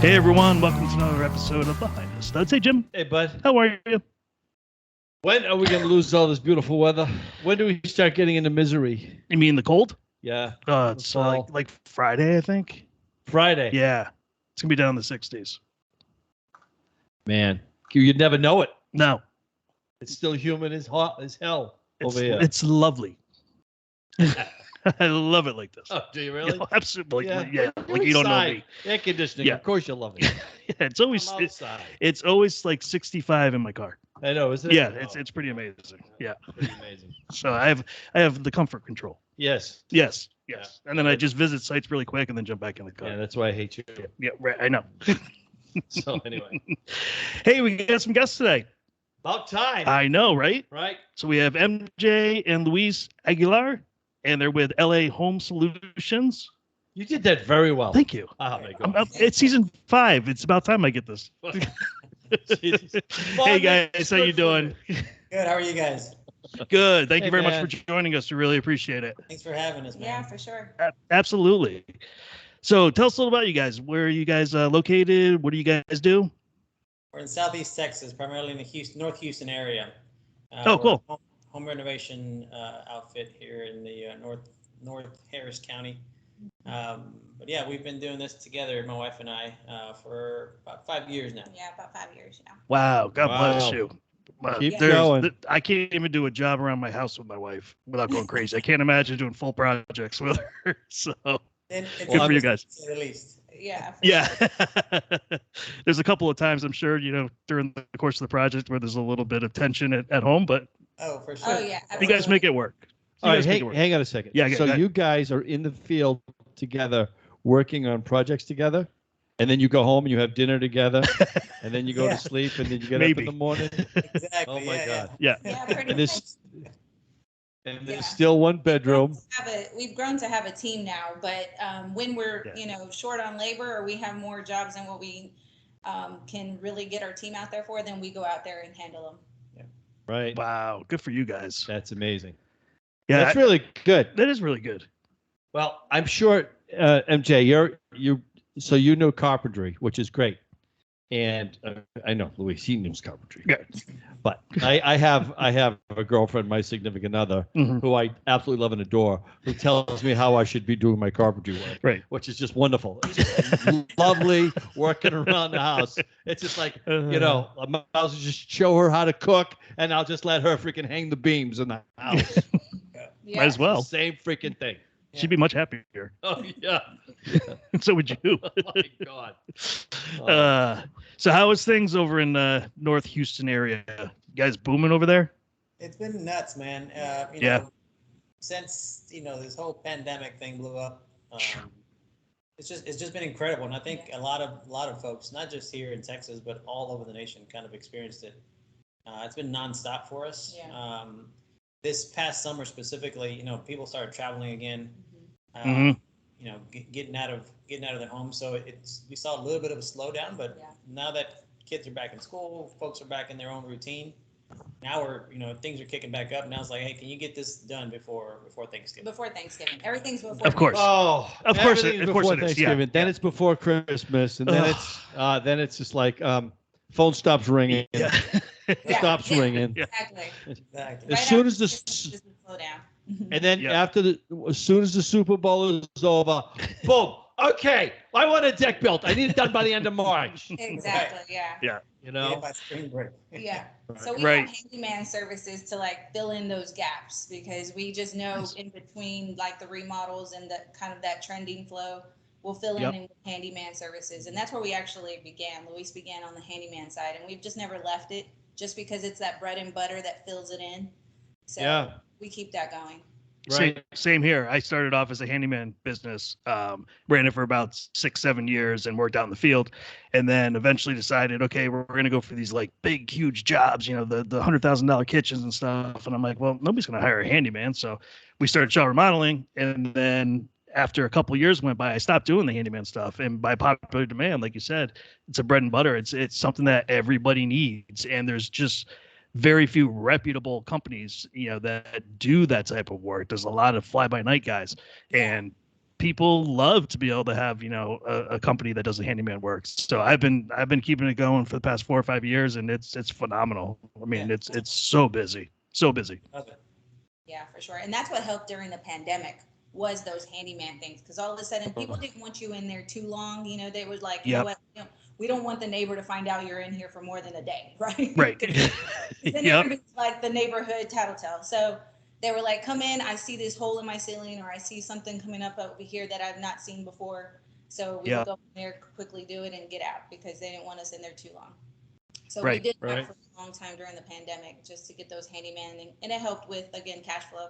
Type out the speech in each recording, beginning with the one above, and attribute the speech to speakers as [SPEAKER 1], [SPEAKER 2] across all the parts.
[SPEAKER 1] Hey everyone, welcome to another episode of Behind the Studs. Hey Jim,
[SPEAKER 2] Hey, bud.
[SPEAKER 1] how are you?
[SPEAKER 2] When are we going to lose all this beautiful weather? When do we start getting into misery?
[SPEAKER 1] You mean the cold?
[SPEAKER 2] Yeah.
[SPEAKER 1] It's like Friday, I think.
[SPEAKER 2] Friday.
[SPEAKER 1] Yeah, it's gonna be down in the 60s.
[SPEAKER 2] Man, you'd never know it.
[SPEAKER 1] No,
[SPEAKER 2] It's still humid as hot as hell over here.
[SPEAKER 1] it's lovely. I love it like this.
[SPEAKER 2] Oh, do you really?
[SPEAKER 1] Absolutely.
[SPEAKER 2] Yeah.
[SPEAKER 1] Yeah,
[SPEAKER 2] You're
[SPEAKER 1] like you don't know
[SPEAKER 2] inside.
[SPEAKER 1] me.
[SPEAKER 2] Air conditioning.
[SPEAKER 1] Yeah.
[SPEAKER 2] Of course you love it.
[SPEAKER 1] Yeah, it's always
[SPEAKER 2] I'm outside.
[SPEAKER 1] it's always like 65 in my car.
[SPEAKER 2] I know, isn't it?
[SPEAKER 1] Yeah,
[SPEAKER 2] Oh,
[SPEAKER 1] it's pretty amazing. Yeah.
[SPEAKER 2] pretty amazing.
[SPEAKER 1] So I have the comfort control.
[SPEAKER 2] Yes.
[SPEAKER 1] Yes.
[SPEAKER 2] Yeah.
[SPEAKER 1] And then I just visit sites really quick and then jump back in the car.
[SPEAKER 2] Yeah, that's why I hate you.
[SPEAKER 1] Yeah, right. I know.
[SPEAKER 2] So anyway,
[SPEAKER 1] Hey, we got some guests today.
[SPEAKER 2] about time,
[SPEAKER 1] I know, right?
[SPEAKER 2] right?
[SPEAKER 1] So we have MJ and Luis Aguilar, and they're with LA Home Solutions.
[SPEAKER 2] You did that very well.
[SPEAKER 1] Thank you.
[SPEAKER 2] Oh my
[SPEAKER 1] I'm
[SPEAKER 2] God.
[SPEAKER 1] up, it's season 5. It's about time I get this.
[SPEAKER 2] Jesus.
[SPEAKER 1] Hey guys, how you doing?
[SPEAKER 3] Good. How are you guys?
[SPEAKER 1] Good. Thank
[SPEAKER 2] Hey,
[SPEAKER 1] you very
[SPEAKER 2] man.
[SPEAKER 1] much for joining us. We really appreciate it.
[SPEAKER 3] Thanks for having us, man.
[SPEAKER 4] Yeah, for sure.
[SPEAKER 1] Absolutely. So tell us a little about you guys. Where are you guys located? What do you guys do?
[SPEAKER 3] We're in Southeast Texas, primarily in the North Houston area.
[SPEAKER 1] Oh,
[SPEAKER 3] we're
[SPEAKER 1] cool.
[SPEAKER 3] a home renovation outfit here in the North Harris County. But yeah, we've been doing this together, my wife and I, for about 5 years now.
[SPEAKER 4] Yeah, about 5 years now.
[SPEAKER 1] Wow. God
[SPEAKER 2] Wow.
[SPEAKER 1] bless you. Wow.
[SPEAKER 2] Keep
[SPEAKER 1] There's-
[SPEAKER 2] going.
[SPEAKER 1] I can't even do a job around my house with my wife without going crazy. I can't imagine doing full projects with her. So
[SPEAKER 3] And
[SPEAKER 1] good for you guys.
[SPEAKER 3] At least.
[SPEAKER 4] Yeah. For
[SPEAKER 1] Yeah.
[SPEAKER 4] sure.
[SPEAKER 1] There's a couple of times I'm sure, during the course of the project where there's a little bit of tension at home, but
[SPEAKER 3] Oh, for sure.
[SPEAKER 4] Oh, yeah.
[SPEAKER 1] you guys make it work. You
[SPEAKER 2] All
[SPEAKER 1] guys
[SPEAKER 2] right,
[SPEAKER 1] make it work.
[SPEAKER 2] hang on a second.
[SPEAKER 1] Yeah,
[SPEAKER 2] So
[SPEAKER 1] go ahead.
[SPEAKER 2] you guys are in the field together, working on projects together, and then you go home and you have dinner together, and then you go
[SPEAKER 3] Yeah.
[SPEAKER 2] to sleep, and then you get up
[SPEAKER 1] Maybe.
[SPEAKER 2] in the morning.
[SPEAKER 3] Exactly.
[SPEAKER 2] Oh my
[SPEAKER 3] yeah,
[SPEAKER 2] God!
[SPEAKER 1] Yeah.
[SPEAKER 4] Yeah, pretty
[SPEAKER 2] And
[SPEAKER 4] much.
[SPEAKER 2] there's
[SPEAKER 4] Yeah.
[SPEAKER 2] still one bedroom.
[SPEAKER 4] We've grown to have a team now, but when we're
[SPEAKER 1] Yeah.
[SPEAKER 4] short on labor or we have more jobs than what we can really get our team out there for, then we go out there and handle them.
[SPEAKER 2] Right.
[SPEAKER 1] Wow. Good for you guys.
[SPEAKER 2] That's amazing.
[SPEAKER 1] Yeah.
[SPEAKER 2] That's really good.
[SPEAKER 1] That is really good.
[SPEAKER 2] Well, I'm sure, MJ, so you know carpentry, which is great. And I know Luis, he knows carpentry.
[SPEAKER 1] Yeah.
[SPEAKER 2] But I have a girlfriend, my significant other,
[SPEAKER 1] Mhm.
[SPEAKER 2] who I absolutely love and adore, who tells me how I should be doing my carpentry work.
[SPEAKER 1] Right.
[SPEAKER 2] Which is just wonderful. It's just lovely working around the house. It's just like, I might as well just show her how to cook, and I'll just let her freaking hang the beams in the house.
[SPEAKER 4] Yeah.
[SPEAKER 1] Might as well.
[SPEAKER 2] Same freaking thing.
[SPEAKER 1] She'd be much happier.
[SPEAKER 2] Oh, yeah.
[SPEAKER 1] So would you.
[SPEAKER 2] Oh, my God. Oh.
[SPEAKER 1] So how is things over in the North Houston area? You guys booming over there?
[SPEAKER 3] It's been nuts, man. You
[SPEAKER 1] Yeah.
[SPEAKER 3] know, since this whole pandemic thing blew up, it's just been incredible, and I think a lot of folks, not just here in Texas, but all over the nation, kind of experienced it. It's been nonstop for us.
[SPEAKER 4] Yeah.
[SPEAKER 3] This past summer specifically, people started traveling again.
[SPEAKER 1] Mhm.
[SPEAKER 3] Getting out of their homes. So we saw a little bit of a slowdown, but
[SPEAKER 4] Yeah.
[SPEAKER 3] now that kids are back in school, folks are back in their own routine. Now things are kicking back up. Now it's like, hey, can you get this done before Thanksgiving?
[SPEAKER 4] Before Thanksgiving. Everything's before.
[SPEAKER 1] Of course.
[SPEAKER 2] Oh,
[SPEAKER 1] Of course it-
[SPEAKER 2] everything's
[SPEAKER 1] of course
[SPEAKER 2] before
[SPEAKER 1] it is,
[SPEAKER 2] Thanksgiving.
[SPEAKER 1] yeah.
[SPEAKER 2] Then
[SPEAKER 1] Yeah.
[SPEAKER 2] it's before Christmas, and then it's just like phone stops ringing.
[SPEAKER 1] Yeah.
[SPEAKER 4] Yeah.
[SPEAKER 2] Stops ringing.
[SPEAKER 1] Yeah.
[SPEAKER 4] Exactly.
[SPEAKER 3] Exactly.
[SPEAKER 2] As soon as
[SPEAKER 4] after
[SPEAKER 2] the
[SPEAKER 4] Christmas, just slow down.
[SPEAKER 2] and then
[SPEAKER 1] Yeah.
[SPEAKER 2] as soon as the Super Bowl is over, boom. Okay, I want a deck built. I need it done by the end of March.
[SPEAKER 4] Exactly. Yeah.
[SPEAKER 1] Yeah.
[SPEAKER 2] You know.
[SPEAKER 3] By spring break.
[SPEAKER 4] Yeah. So we
[SPEAKER 1] Right.
[SPEAKER 4] have handyman services to fill in those gaps because we just know in between the remodels and the kind of that trending flow, we'll fill
[SPEAKER 1] Yep.
[SPEAKER 4] in with handyman services. And that's where we actually began. Luis began on the handyman side, and we've just never left it just because it's that bread and butter that fills it in. So
[SPEAKER 2] Yeah.
[SPEAKER 4] we keep that going.
[SPEAKER 2] Right.
[SPEAKER 1] Same here. I started off as a handyman business, ran it for about 6-7 years and worked out in the field. And then eventually decided, okay, we're going to go for these big, huge jobs, the $100,000 kitchens and stuff. And I'm like, well, nobody's going to hire a handyman. So we started shell remodeling. And then after a couple of years went by, I stopped doing the handyman stuff. And by popular demand, like you said, it's a bread and butter. It's something that everybody needs. And there's just very few reputable companies, that do that type of work. There's a lot of fly by night guys, and people love to be able to have, you know, a company that does the handyman works. So I've been keeping it going for the past 4 or 5 years, and it's phenomenal. I mean,
[SPEAKER 3] Yeah.
[SPEAKER 1] it's so busy, so busy.
[SPEAKER 3] Love it.
[SPEAKER 4] Yeah, for sure. And that's what helped during the pandemic was those handyman things. Because all of a sudden, people didn't want you in there too long. You know, they was like, you know what, we don't want the neighbor to find out you're in here for more than a day, right?
[SPEAKER 1] Right.
[SPEAKER 4] Then
[SPEAKER 1] Yep.
[SPEAKER 4] everybody's like the neighborhood tattletale. So they were like, come in, I see this hole in my ceiling, or I see something coming up over here that I've not seen before. So we would go in there, quickly do it, and get out because they didn't want us in there too long. So we did that for a long time during the pandemic just to get those handyman, and it helped with, again, cash flow.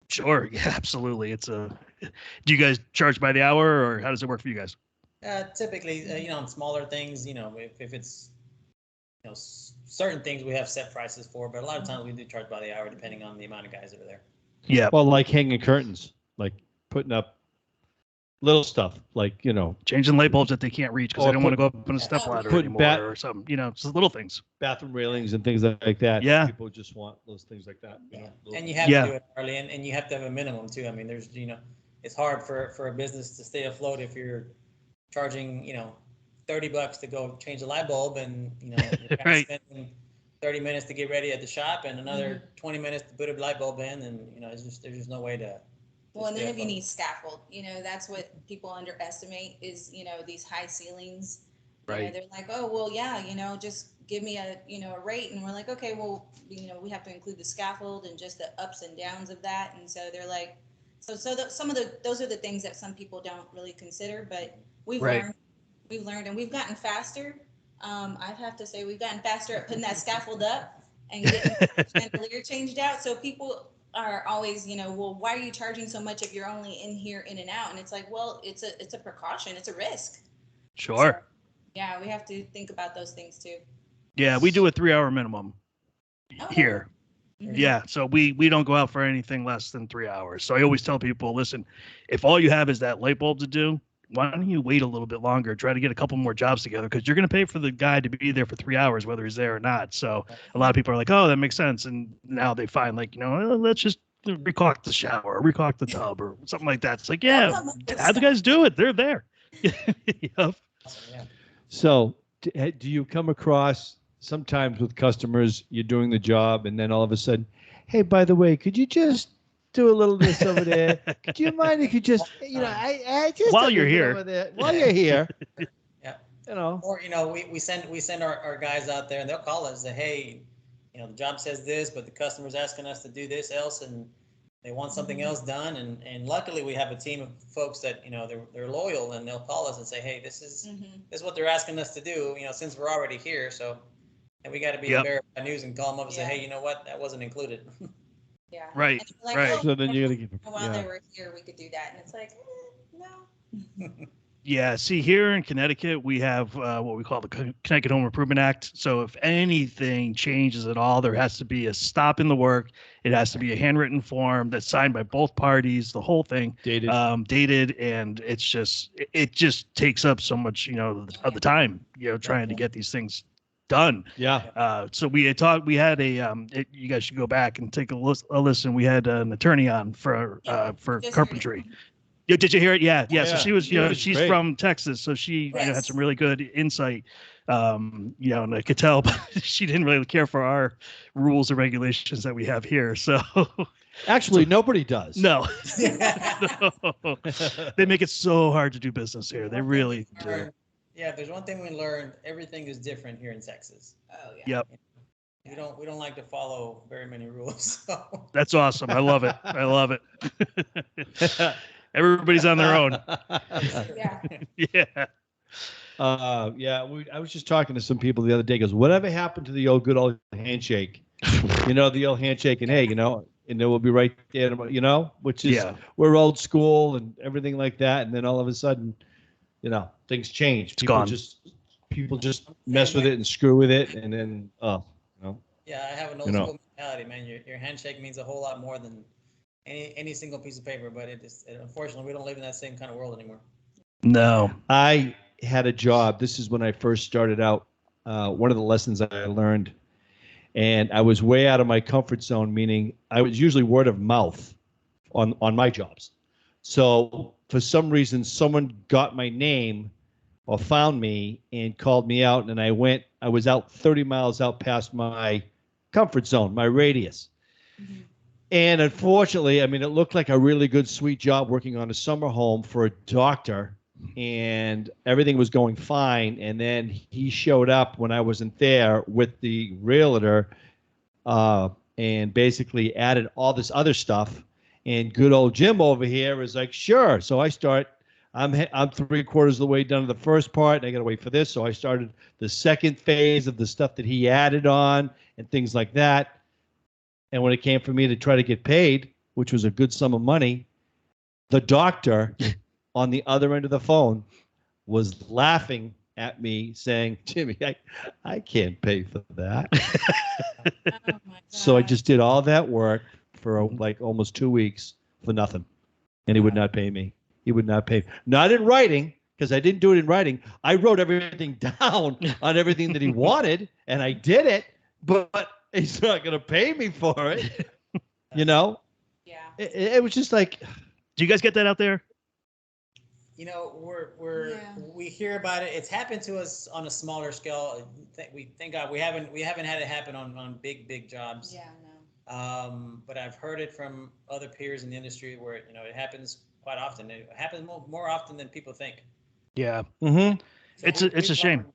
[SPEAKER 1] Sure. Yeah, absolutely. Do you guys charge by the hour, or how does it work for you guys?
[SPEAKER 3] Typically, you know, on smaller things, you know, if it's, you know, certain things we have set prices for, but a lot of times we do charge by the hour depending on the amount of guys that are there.
[SPEAKER 1] Yeah.
[SPEAKER 2] Well, like hanging curtains, like putting up little stuff, like, you know,
[SPEAKER 1] changing light bulbs that they can't reach because they don't want to go up on a step ladder
[SPEAKER 2] putting
[SPEAKER 1] anymore or something. You know, just little things.
[SPEAKER 2] bathroom railings and things like that.
[SPEAKER 1] Yeah.
[SPEAKER 2] People just want those things like that. You know,
[SPEAKER 3] And you have to do it early, and you have to have a minimum too. I mean, there's, you know, it's hard for a business to stay afloat if you're charging, you know, $30 to go change a light bulb, and, you know, you're kind of spending 30 minutes to get ready at the shop and another 20 minutes to put a light bulb in, and, you know, there's just no way to.
[SPEAKER 4] Well, and then if you need scaffold, you know, that's what people underestimate is, you know, these high ceilings. You know, they're like, oh, well, yeah, you know, just give me a, you know, a rate. And we're like, okay, well, you know, we have to include the scaffold and just the ups and downs of that. And so they're like, those are the things that some people don't really consider, but we've learned, and we've gotten faster. I have to say we've gotten faster at putting that scaffold up and getting the chandelier changed out. So people are always, you know, well, why are you charging so much if you're only in here in and out? And it's like, well, it's a precaution, it's a risk.
[SPEAKER 1] Sure.
[SPEAKER 4] So, yeah, we have to think about those things too.
[SPEAKER 1] Yeah, we do a 3-hour minimum here.
[SPEAKER 4] Mm-hmm.
[SPEAKER 1] Yeah, so we don't go out for anything less than 3 hours. So I always tell people, listen, if all you have is that light bulb to do, why don't you wait a little bit longer, try to get a couple more jobs together, because you're going to pay for the guy to be there for 3 hours, whether he's there or not. So a lot of people are like, oh, that makes sense. And now they find, like, you know, let's just recaulk the shower, or recaulk the tub, or something like that. It's like, yeah, have the guys do it. They're there. Yep.
[SPEAKER 2] So do you come across sometimes with customers, you're doing the job, and then all of a sudden, hey, by the way, could you just do a little this over there? Could you mind if you just, you know, I just
[SPEAKER 1] while you're here,
[SPEAKER 2] while you're here,
[SPEAKER 3] yeah,
[SPEAKER 2] you know,
[SPEAKER 3] or, you know, we send our guys out there, and they'll call us and say, hey, you know, the job says this, but the customer's asking us to do this else, and they want something else done. And luckily we have a team of folks that, you know, they're loyal, and they'll call us and say, hey, this is what they're asking us to do, you know, since we're already here. So, and we got to be the bearer of news and call them up and say, hey, you know what, that wasn't included.
[SPEAKER 4] Yeah.
[SPEAKER 1] Right.
[SPEAKER 4] Like,
[SPEAKER 1] right.
[SPEAKER 4] oh,
[SPEAKER 2] so then you got to give them.
[SPEAKER 4] while they were here, we could do that. And it's like, no.
[SPEAKER 1] Yeah, see, here in Connecticut, we have what we call the Connecticut Home Improvement Act. So if anything changes at all, there has to be a stop in the work. It has to be a handwritten form that's signed by both parties, the whole thing, dated, and it just takes up so much, you know, of the time, you know, trying to get these things done.
[SPEAKER 2] Yeah.
[SPEAKER 1] So we had you guys should go back and take a listen. We had an attorney on for carpentry. Yeah, did you hear it? Yeah. So she was, you know, she's great. From Texas, so she you know, had some really good insight. You know, and I could tell, but she didn't really care for our rules and regulations that we have here. So
[SPEAKER 2] actually, nobody does.
[SPEAKER 1] No. No. They make it so hard to do business here. They really do.
[SPEAKER 3] Yeah, if there's one thing we learned, everything is different here in Texas.
[SPEAKER 4] Oh yeah.
[SPEAKER 1] Yep.
[SPEAKER 3] We don't like to follow very many rules. So.
[SPEAKER 1] That's awesome. I love it. I love it. Everybody's on their own.
[SPEAKER 4] Yeah.
[SPEAKER 1] Yeah.
[SPEAKER 2] I was just talking to some people the other day. Goes, whatever happened to the good old handshake? You know, the old handshake, and hey, you know, and then we'll be right there. You know, which is we're old school and everything like that. And then all of a sudden, you know, things change. People just mess with it and screw with it, and then you know.
[SPEAKER 3] Yeah, I have an old school mentality, man. Your handshake means a whole lot more than any single piece of paper, but unfortunately we don't live in that same kind of world anymore.
[SPEAKER 1] No.
[SPEAKER 2] I had a job. This is when I first started out. One of the lessons I learned, and I was way out of my comfort zone, meaning I was usually word of mouth on my jobs. So for some reason, someone got my name or found me and called me out, and I was out 30 miles out past my comfort zone, my radius.
[SPEAKER 4] Mhm.
[SPEAKER 2] And unfortunately, I mean, it looked like a really good, sweet job working on a summer home for a doctor, and everything was going fine. And then he showed up when I wasn't there with the realtor, and basically added all this other stuff. And good old Jim over here is like, sure. So I'm 3/4 of the way done to the first part, and I got to wait for this. So I started the second phase of the stuff that he added on and things like that. And when it came for me to try to get paid, which was a good sum of money, the doctor on the other end of the phone was laughing at me saying, Jimmy, I can't pay for that.
[SPEAKER 4] Oh my
[SPEAKER 2] So I
[SPEAKER 4] God.
[SPEAKER 2] just did all that work for like almost 2 weeks for nothing. And he would not pay me. He would not pay. Not in writing, because I didn't do it in writing. I wrote everything down on everything that he wanted, and I did it, but he's not going to pay me for it. You know,
[SPEAKER 4] Yeah.
[SPEAKER 2] it was just like,
[SPEAKER 1] Do you guys get that out there?
[SPEAKER 3] You know,
[SPEAKER 4] Yeah.
[SPEAKER 3] we hear about it. It's happened to us on a smaller scale. Thank God we haven't had it happen on big jobs.
[SPEAKER 4] Yeah. No.
[SPEAKER 3] But I've heard it from other peers in the industry where it happens quite often. It happens more often than people think.
[SPEAKER 1] Yeah.
[SPEAKER 2] mm-hmm.
[SPEAKER 3] So
[SPEAKER 1] It's a shame.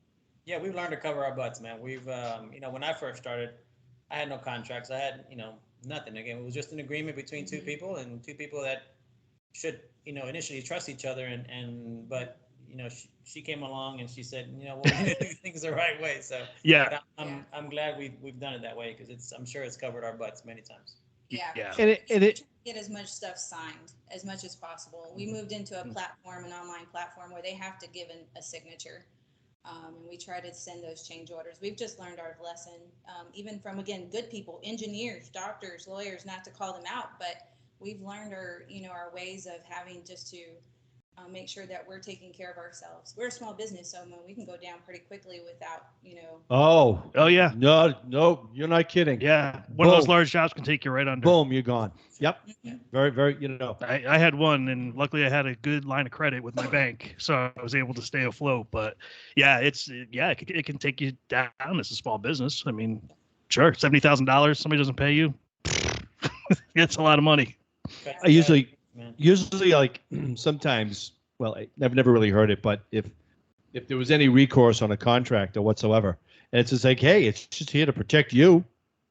[SPEAKER 3] Yeah, we've learned to cover our butts, man. We've when I first started, I had no contracts. I had nothing. Again, it was just an agreement between two people and two people that should initially trust each other. But she came along and she said, well, we need to do things the right way. So
[SPEAKER 1] Yeah.
[SPEAKER 3] but I'm glad we've done it that way because I'm sure it's covered our butts many times.
[SPEAKER 4] Yeah.
[SPEAKER 1] Yeah.
[SPEAKER 2] And it
[SPEAKER 4] Get as much stuff signed as much as possible. We moved into a platform, an online platform, where they have to give a signature. And we try to send those change orders. We've just learned our lesson, even from, again, good people, engineers, doctors, lawyers, not to call them out, but we've learned our ways of having just to make sure that we're taking care of ourselves. We're a small business, so we can go down pretty quickly without,
[SPEAKER 2] Oh
[SPEAKER 1] yeah.
[SPEAKER 2] No, you're not kidding.
[SPEAKER 1] Yeah. One of those
[SPEAKER 2] Boom.
[SPEAKER 1] large shops can take you right under.
[SPEAKER 2] Boom, you're gone. Yep.
[SPEAKER 4] Mhm.
[SPEAKER 2] Very, very,
[SPEAKER 1] I had one, and luckily I had a good line of credit with my bank, so I was able to stay afloat. But yeah, it can take you down as a small business. I mean, sure, $70,000, somebody doesn't pay you, it's a lot of money.
[SPEAKER 2] I usually like sometimes, well, I've never really heard it, but if there was any recourse on a contract or whatsoever, and it's just like, hey, it's just here to protect you.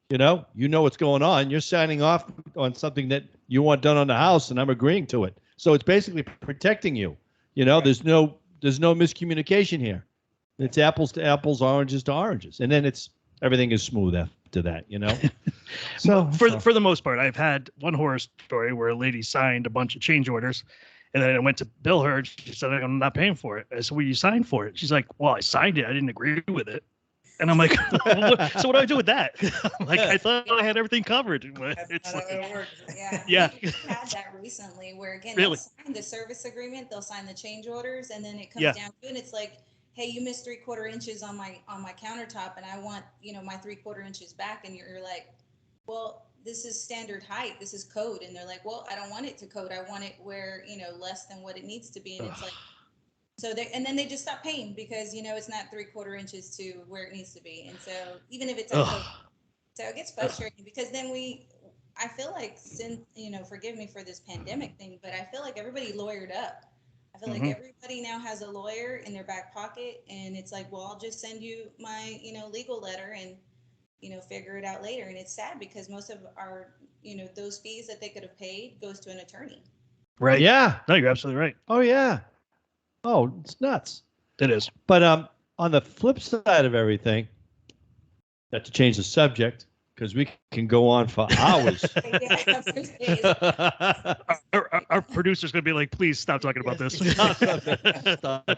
[SPEAKER 2] You know what's going on. You're signing off on something that you want done on the house, and I'm agreeing to it. So it's basically protecting you.
[SPEAKER 3] Right.
[SPEAKER 2] There's no miscommunication here. It's apples to apples, oranges to oranges, and then everything is smooth after that. So
[SPEAKER 1] For the most part, I've had one horror story where a lady signed a bunch of change orders, and then I went to bill her. She said, I'm not paying for it. I said, well, you signed for it. She's like, well, I signed it. I didn't agree with it. And I'm like, so what do I do with that? Like, I thought I had everything covered. But it's
[SPEAKER 3] That's not how
[SPEAKER 1] like,
[SPEAKER 3] it works.
[SPEAKER 1] Yeah.
[SPEAKER 4] We had that recently where, again,
[SPEAKER 1] Really?
[SPEAKER 4] they'll sign the service agreement, they'll sign the change orders, and then it comes
[SPEAKER 1] Yeah.
[SPEAKER 4] down to it, and it's like, hey, you missed 3/4 inches on my countertop, and I want my 3/4 inches back, and you're like, well, this is standard height, this is code, and they're like, well, I don't want it to code, I want it where less than what it needs to be, and it's like, so and then they just stop paying because it's not 3/4 inches to where it needs to be, and so even if it's at code, so it gets frustrating because then I feel like, since forgive me for this pandemic thing, but I feel like everybody lawyered up. I feel like everybody now has a lawyer in their back pocket, and it's like, well, I'll just send you my legal letter and figure it out later. And it's sad because most of our those fees that they could have paid goes to an attorney.
[SPEAKER 1] right.
[SPEAKER 2] yeah.
[SPEAKER 1] No, you're absolutely right.
[SPEAKER 2] Oh yeah. Oh, it's nuts.
[SPEAKER 1] It is.
[SPEAKER 2] But on the flip side of everything, not to change the subject, because we can go on for hours.
[SPEAKER 1] Our producer's going to be like, please stop talking about this.
[SPEAKER 2] Stop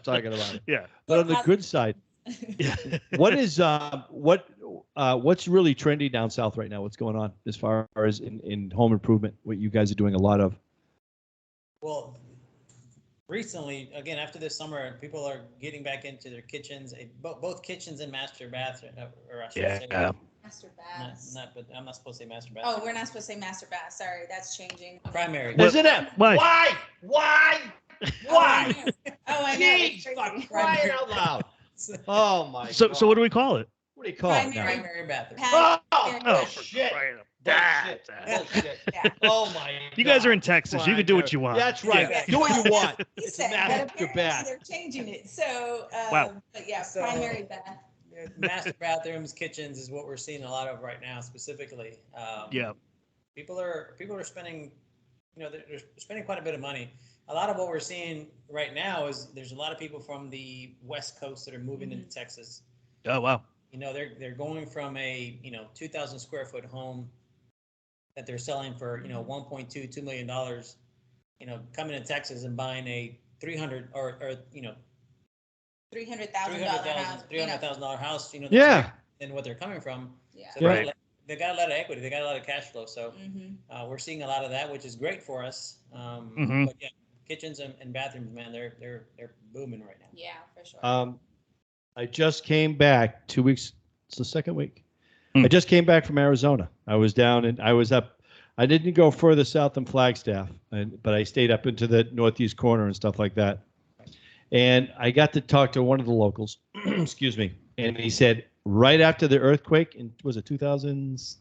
[SPEAKER 2] talking about it.
[SPEAKER 1] Yeah.
[SPEAKER 2] But on the good side,
[SPEAKER 1] Yeah.
[SPEAKER 2] what's really trendy down south right now? What's going on as far as in home improvement? What you guys are doing a lot of?
[SPEAKER 3] Well, recently, again, after this summer, people are getting back into their kitchens, both kitchens and master baths, or I should say,
[SPEAKER 4] Master baths.
[SPEAKER 3] but I'm not supposed to say master bath.
[SPEAKER 4] Oh, we're not supposed to say master bath. Sorry, that's changing.
[SPEAKER 3] Primary.
[SPEAKER 2] Isn't it?
[SPEAKER 1] Why?
[SPEAKER 2] Why? Why?
[SPEAKER 4] Oh, I know.
[SPEAKER 2] Jeez,
[SPEAKER 4] It's crazy.
[SPEAKER 2] fuck, crying out loud. Oh my God.
[SPEAKER 1] So what do we call it?
[SPEAKER 2] What do you call it now?
[SPEAKER 3] Primary bathroom.
[SPEAKER 4] Pat-
[SPEAKER 2] Oh,
[SPEAKER 1] Oh,
[SPEAKER 2] bullshit.
[SPEAKER 1] crying out-
[SPEAKER 2] Bullshit.
[SPEAKER 1] Ah,
[SPEAKER 2] Bullshit.
[SPEAKER 4] Yeah.
[SPEAKER 2] Oh my
[SPEAKER 1] You guys are in
[SPEAKER 2] God.
[SPEAKER 1] Texas. You can do what you want.
[SPEAKER 2] That's right.
[SPEAKER 3] Yeah.
[SPEAKER 2] Do what you want.
[SPEAKER 4] He
[SPEAKER 2] It's a
[SPEAKER 4] said, but
[SPEAKER 2] master
[SPEAKER 4] apparently
[SPEAKER 2] bath.
[SPEAKER 4] they're changing it. So,
[SPEAKER 1] Wow.
[SPEAKER 4] but yeah,
[SPEAKER 3] So-
[SPEAKER 4] primary bath.
[SPEAKER 3] Master bathrooms, kitchens is what we're seeing a lot of right now, specifically.
[SPEAKER 1] Yeah.
[SPEAKER 3] People are spending, they're spending quite a bit of money. A lot of what we're seeing right now is there's a lot of people from the West Coast that are moving into Texas.
[SPEAKER 1] Oh wow.
[SPEAKER 3] They're going from a 2,000 square foot home that they're selling for 1.2 $2 million. Coming to Texas and buying a 300 or
[SPEAKER 4] $300,000 house.
[SPEAKER 3] $300,000 house.
[SPEAKER 2] Yeah.
[SPEAKER 3] And what they're coming from.
[SPEAKER 4] Yeah.
[SPEAKER 3] So
[SPEAKER 1] Right.
[SPEAKER 3] they got a lot of equity. They got a lot of cash flow. So
[SPEAKER 4] Mm-hmm.
[SPEAKER 3] we're seeing a lot of that, which is great for us.
[SPEAKER 1] Mhm.
[SPEAKER 3] But yeah, kitchens and bathrooms, man, they're booming right now.
[SPEAKER 4] Yeah, for sure.
[SPEAKER 2] I just came back 2 weeks. It's the second week.
[SPEAKER 1] Hmm.
[SPEAKER 2] I just came back from Arizona. I was down and I was up. I didn't go further south than Flagstaff, but I stayed up into the northeast corner and stuff like that. And I got to talk to one of the locals, excuse me, and he said right after the earthquake, was it 2000s,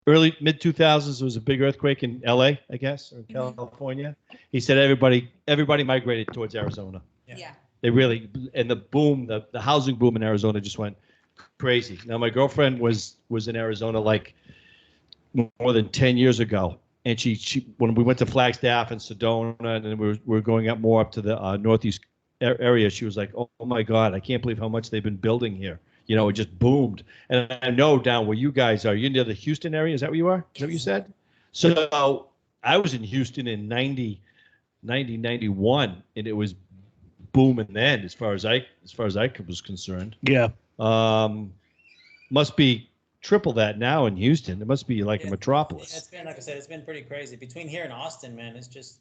[SPEAKER 2] early mid 2000s, there was a big earthquake in LA, I guess, or California. He said everybody migrated towards Arizona.
[SPEAKER 4] Yeah.
[SPEAKER 2] They really, and the boom, the housing boom in Arizona just went crazy. Now my girlfriend was in Arizona like more than 10 years ago, and she when we went to Flagstaff and Sedona, and then we were going up more up to the northeast area, she was like, oh my God, I can't believe how much they've been building here. It just boomed. And I know down where you guys are, you're near the Houston area. Is that where you are? Is that what you said? So I was in Houston in 91, and it was booming then, as far as I was concerned.
[SPEAKER 1] Yeah.
[SPEAKER 2] Must be triple that now in Houston. It must be like a
[SPEAKER 3] Yeah,
[SPEAKER 2] metropolis.
[SPEAKER 3] it's been, like I said, it's been pretty crazy. Between here and Austin, man, it's just,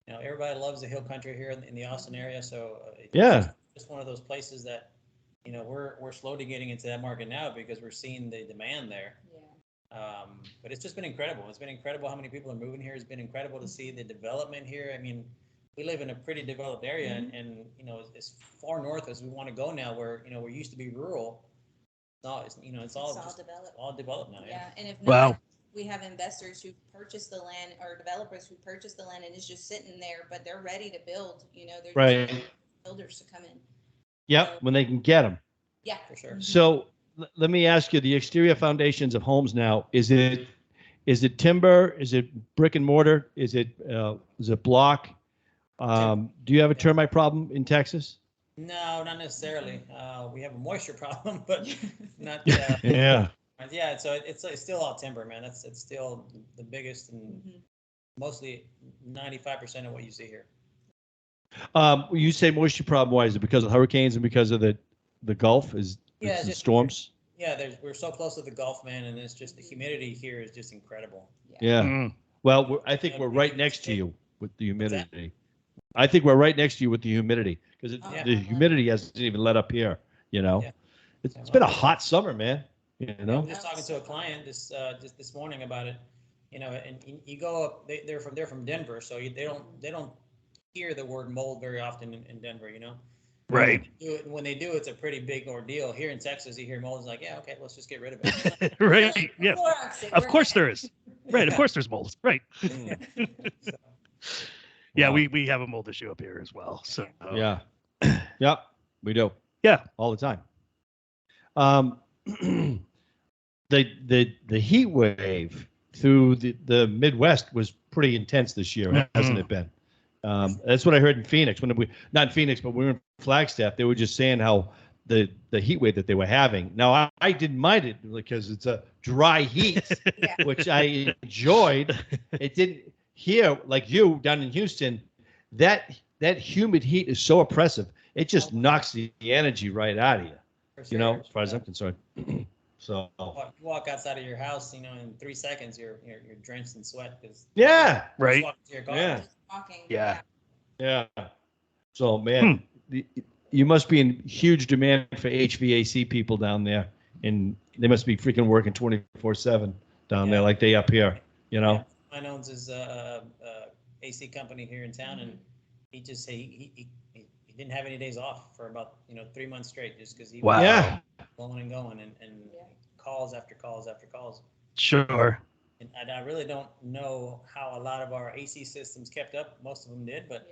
[SPEAKER 3] everybody loves the hill country here in the Austin area. So it's
[SPEAKER 2] Yeah.
[SPEAKER 3] just one of those places that, we're slowly getting into that market now because we're seeing the demand there.
[SPEAKER 4] Yeah.
[SPEAKER 3] But it's just been incredible. It's been incredible how many people are moving here. It's been incredible to see the development here. I mean, we live in a pretty developed area, and as far north as we want to go now, where we used to be rural. It's all
[SPEAKER 4] developed.
[SPEAKER 3] all developed now.
[SPEAKER 4] Yeah, and if
[SPEAKER 1] Wow.
[SPEAKER 4] not, we have investors who purchase the land or developers who purchase the land and it's just sitting there, but they're ready to build. They're
[SPEAKER 2] Right.
[SPEAKER 4] just builders to come in.
[SPEAKER 2] Yep, when they can get them.
[SPEAKER 4] Yeah,
[SPEAKER 3] For sure.
[SPEAKER 2] So let me ask you: the exterior foundations of homes now, is it timber? Is it brick and mortar? Is it block? Do you have a termite problem in Texas?
[SPEAKER 3] No, not necessarily. We have a moisture problem, but not.
[SPEAKER 2] Yeah.
[SPEAKER 3] Yeah, so it's still all timber, man. It's still the biggest and mostly 95% of what you see here.
[SPEAKER 2] You say moisture problem. Why is it because of hurricanes and because of the Gulf? Is
[SPEAKER 3] Yeah,
[SPEAKER 2] the
[SPEAKER 3] just-
[SPEAKER 2] storms?
[SPEAKER 3] Yeah, we're so close to the Gulf, man, and it's just the humidity here is just incredible.
[SPEAKER 2] Yeah.
[SPEAKER 1] Mm.
[SPEAKER 2] Well, I think we're right next to you with the humidity. I think we're right next to you with the humidity because
[SPEAKER 4] Yeah.
[SPEAKER 2] the humidity hasn't even let up here.
[SPEAKER 3] Yeah.
[SPEAKER 2] It's been a hot summer, man.
[SPEAKER 3] I'm just talking to a client just this morning about it. And you go up. They're from Denver, so they don't hear the word mold very often in Denver.
[SPEAKER 1] Right.
[SPEAKER 3] When they do, it's a pretty big ordeal. Here in Texas, you hear mold, it's like, yeah, okay, let's just get rid of it.
[SPEAKER 1] Right. Yeah.
[SPEAKER 4] Clorox it,
[SPEAKER 1] Of
[SPEAKER 4] we're
[SPEAKER 1] course
[SPEAKER 4] good.
[SPEAKER 1] there is. Right. Of course there's mold. Right. Yeah,
[SPEAKER 2] Wow.
[SPEAKER 1] we have a mold issue up here as well. So
[SPEAKER 2] Yeah. Yep. We do.
[SPEAKER 1] Yeah.
[SPEAKER 2] All the time. The heat wave through the Midwest was pretty intense this year, hasn't it been? That's what I heard in Phoenix. Not in Phoenix, but we were in Flagstaff. They were just saying how the heat wave that they were having. Now I didn't mind it because it's a dry heat,
[SPEAKER 4] Yeah.
[SPEAKER 2] which I enjoyed. It didn't here like you down in Houston. That humid heat is so oppressive. It just knocks the energy right out of you.
[SPEAKER 3] For
[SPEAKER 2] As
[SPEAKER 3] sure.
[SPEAKER 2] far as I'm concerned. So
[SPEAKER 3] Walk outside of your house, in 3 seconds, you're drenched in sweat because
[SPEAKER 2] yeah,
[SPEAKER 1] Right.
[SPEAKER 3] to your car.
[SPEAKER 2] Yeah.
[SPEAKER 4] Just walking.
[SPEAKER 1] Yeah.
[SPEAKER 2] yeah. So man, you must be in huge demand for HVAC people down there, and they must be freaking working 24/7 down there
[SPEAKER 3] Yeah.
[SPEAKER 2] like they up here.
[SPEAKER 3] Yeah. Mine owns his AC company here in town, and he just say he didn't have any days off for about 3 months straight, just because he
[SPEAKER 1] Wow.
[SPEAKER 3] was
[SPEAKER 2] Yeah.
[SPEAKER 3] going and going and calls after calls after calls.
[SPEAKER 1] Sure.
[SPEAKER 3] And I really don't know how a lot of our AC systems kept up. Most of them did, but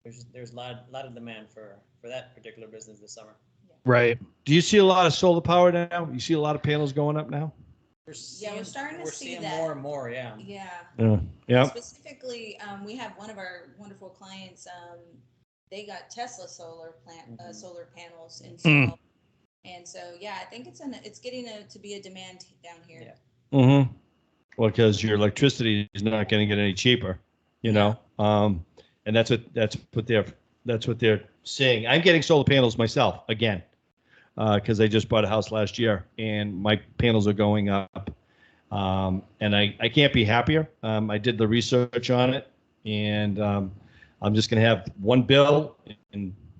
[SPEAKER 3] there's a lot of demand for that particular business this summer.
[SPEAKER 1] Right.
[SPEAKER 2] Do you see a lot of solar power now? You see a lot of panels going up now?
[SPEAKER 3] We're
[SPEAKER 4] starting to see
[SPEAKER 3] seeing
[SPEAKER 4] that.
[SPEAKER 3] more and more. Yeah.
[SPEAKER 4] Yeah.
[SPEAKER 2] Yeah.
[SPEAKER 4] Specifically, we have one of our wonderful clients. They got Tesla solar solar panels installed, and so I think it's getting to be a demand down here.
[SPEAKER 3] Yeah.
[SPEAKER 2] Mm-hmm. Well, because your electricity is not going to get any cheaper, and that's what they're saying. I'm getting solar panels myself again, because I just bought a house last year and my panels are going up, and I can't be happier. I did the research on it, and I'm just going to have one bill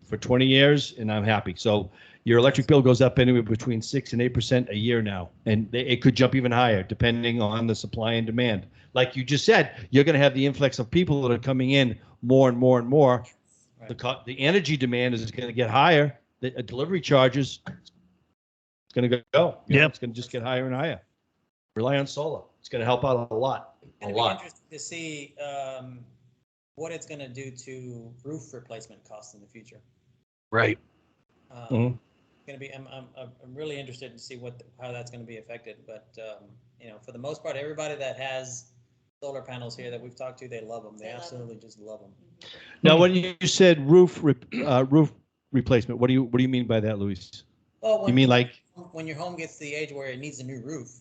[SPEAKER 2] for 20 years, and I'm happy. So your electric bill goes up anywhere between 6 and 8% a year now, and it could jump even higher depending on the supply and demand. Like you just said, you're going to have the influx of people that are coming in more and more and more. Right. The energy demand is going to get higher. The delivery charges, it's going to go. It's going to just get higher and higher. Rely on solar. It's going to help out a lot.
[SPEAKER 3] It's going to be interesting to see what it's going to do to roof replacement costs in the future.
[SPEAKER 1] Right.
[SPEAKER 3] Going to be. I'm really interested to see how that's going to be affected. But for the most part, everybody that has solar panels here that we've talked to, they love them. They absolutely just love them.
[SPEAKER 2] Now, when you said roof replacement, what do you mean by that, Luis?
[SPEAKER 3] Well,
[SPEAKER 2] you mean like
[SPEAKER 3] when your home gets to the age where it needs a new roof,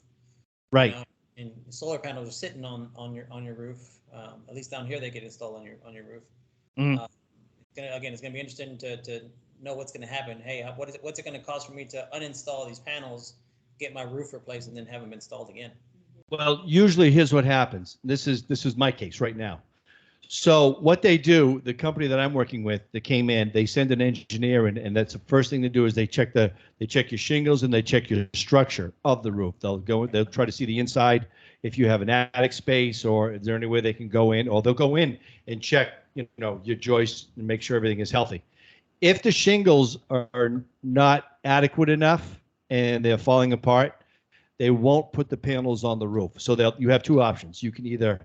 [SPEAKER 2] right?
[SPEAKER 3] And solar panels are sitting on your roof. At least down here, they get installed on your roof. It's going to be interesting to know what's going to happen. Hey, what's it going to cost for me to uninstall these panels, get my roof replaced, and then have them installed again?
[SPEAKER 2] Well, usually here's what happens. This is my case right now. So what they do, the company that I'm working with, that came in, they send an engineer in, and that's the first thing they do is they check your shingles and they check your structure of the roof. They'll try to see the inside, if you have an attic space, or is there any way they can go in, or they'll go in and check, your joists and make sure everything is healthy. If the shingles are not adequate enough and they're falling apart, they won't put the panels on the roof. So you have two options. You can either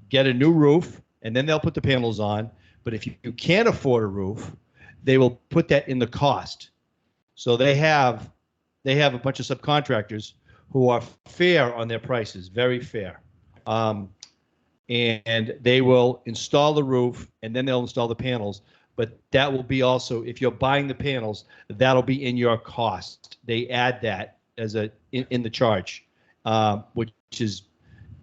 [SPEAKER 2] get a new roof and then they'll put the panels on. But if you can't afford a roof, they will put that in the cost. So they have a bunch of subcontractors who are fair on their prices, very fair. And they will install the roof and then they'll install the panels. But that will be also, if you're buying the panels, that'll be in your cost. They add that as in the charge, which is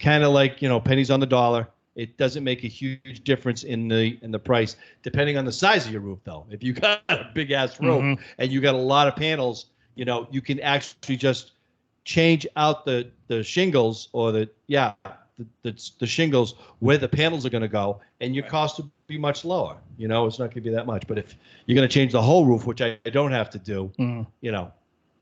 [SPEAKER 2] kind of like, pennies on the dollar. It doesn't make a huge difference in the price, depending on the size of your roof, though. If you got a big ass roof and you got a lot of panels, you can actually just change out the shingles or the shingles where the panels are going to go, and your cost will be much lower. It's not going to be that much. But if you're going to change the whole roof, which I don't have to do,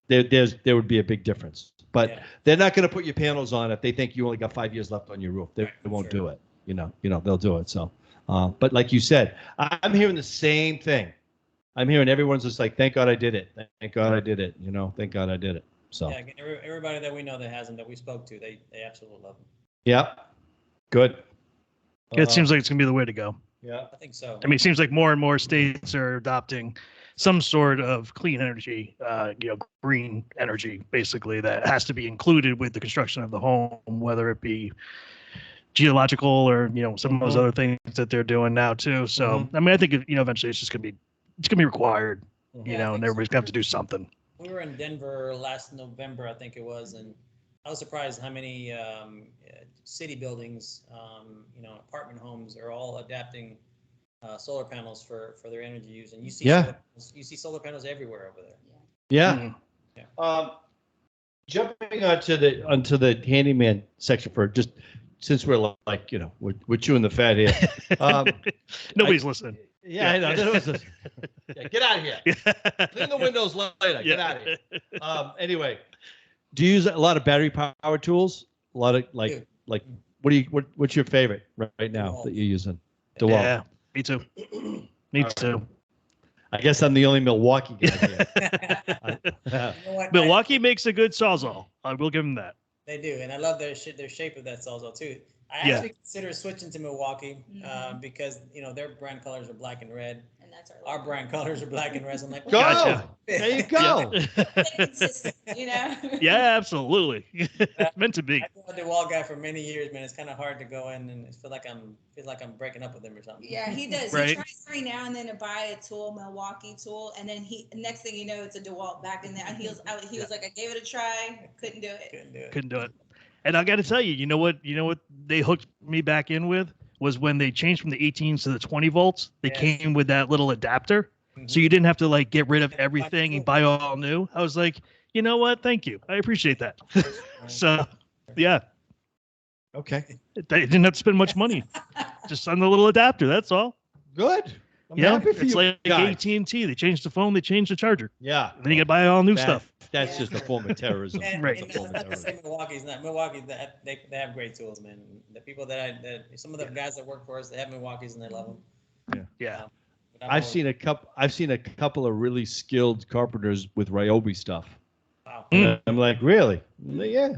[SPEAKER 2] there would be a big difference. But they're not going to put your panels on if they think you only got 5 years left on your roof. They won't do it. They'll do it. So, but like you said, I'm hearing the same thing. I'm hearing everyone's just like, thank God I did it. Thank God I did it. Thank God I did it. So
[SPEAKER 3] everybody that we know that has them, that we spoke to, they absolutely love them.
[SPEAKER 2] Yeah. Good.
[SPEAKER 1] It seems like it's going to be the way to go.
[SPEAKER 3] Yeah, I think so.
[SPEAKER 1] I mean, it seems like more and more states are adopting some sort of clean energy, green energy, basically, that has to be included with the construction of the home, whether it be geological or, some of those other things that they're doing now too. So, I mean, I think, eventually it's going to be required, and everybody's going to have to do something.
[SPEAKER 3] We were in Denver last November, I think it was, and I was surprised how many city buildings, apartment homes are all adapting solar panels for their energy use, and you see solar panels everywhere over there.
[SPEAKER 2] Yeah. Jumping onto the handyman section for just since we're like we're chewing the fat here.
[SPEAKER 1] Nobody's listening.
[SPEAKER 2] Yeah, I know. Get out of here. Clean the windows later. Get out of here. Anyway, do you use a lot of battery power tools? A lot of like what's your favorite right now that you're using? DeWalt.
[SPEAKER 1] Yeah. Me too. Me too.
[SPEAKER 2] I guess I'm the only Milwaukee guy here.
[SPEAKER 3] You know what?
[SPEAKER 1] Milwaukee makes a good Sawzall. I will give them that.
[SPEAKER 3] They do, and I love their shape of that Sawzall too. I
[SPEAKER 1] Yeah.
[SPEAKER 3] actually consider switching to Milwaukee
[SPEAKER 4] Mhm.
[SPEAKER 3] because their brand colors are black and red.
[SPEAKER 4] And that's
[SPEAKER 3] Our brand colors are black and red. So I'm like,
[SPEAKER 2] Go.
[SPEAKER 1] Gotcha.
[SPEAKER 2] There you go.
[SPEAKER 4] consistent,
[SPEAKER 1] Yeah, absolutely. It's meant to be.
[SPEAKER 3] I've been a DeWalt guy for many years, man. It's kind of hard to go in and feel like I'm breaking up with him or something.
[SPEAKER 4] Yeah, he does.
[SPEAKER 1] Right.
[SPEAKER 4] He tries every now and then to buy a tool, Milwaukee tool, and then next thing you know, it's a DeWalt back in there. And he was like, I gave it a try, couldn't do it.
[SPEAKER 3] Couldn't do it.
[SPEAKER 1] Couldn't do it. And I got to tell you, you know what they hooked me back in with was when they changed from the 18s to the 20 volts. They
[SPEAKER 3] Yes.
[SPEAKER 1] came with that little adapter,
[SPEAKER 3] Mhm.
[SPEAKER 1] so you didn't have to like get rid of everything and buy all new. I was like, you know what? Thank you. I appreciate that. So, yeah,
[SPEAKER 2] Okay.
[SPEAKER 1] they didn't have to spend much money, just on the little adapter. That's all.
[SPEAKER 2] Good. I'm
[SPEAKER 1] Yeah,
[SPEAKER 2] happy for
[SPEAKER 1] it's
[SPEAKER 2] you
[SPEAKER 1] like
[SPEAKER 2] guys.
[SPEAKER 1] AT&T. They changed the phone, they changed the charger,
[SPEAKER 2] Yeah.
[SPEAKER 1] and then you got to buy all new
[SPEAKER 2] That-
[SPEAKER 1] stuff.
[SPEAKER 2] That's
[SPEAKER 3] Yeah.
[SPEAKER 2] just a form of terrorism.
[SPEAKER 3] And,
[SPEAKER 1] Right.
[SPEAKER 3] and not to say Milwaukee's not. Milwaukee, they have great tools, man. The people that some of the guys that work for us, they have Milwaukee's and they love them.
[SPEAKER 1] Yeah.
[SPEAKER 3] But
[SPEAKER 2] I've seen a couple of really skilled carpenters with Ryobi stuff.
[SPEAKER 3] Wow.
[SPEAKER 1] Mm.
[SPEAKER 2] I'm like, really? Yeah.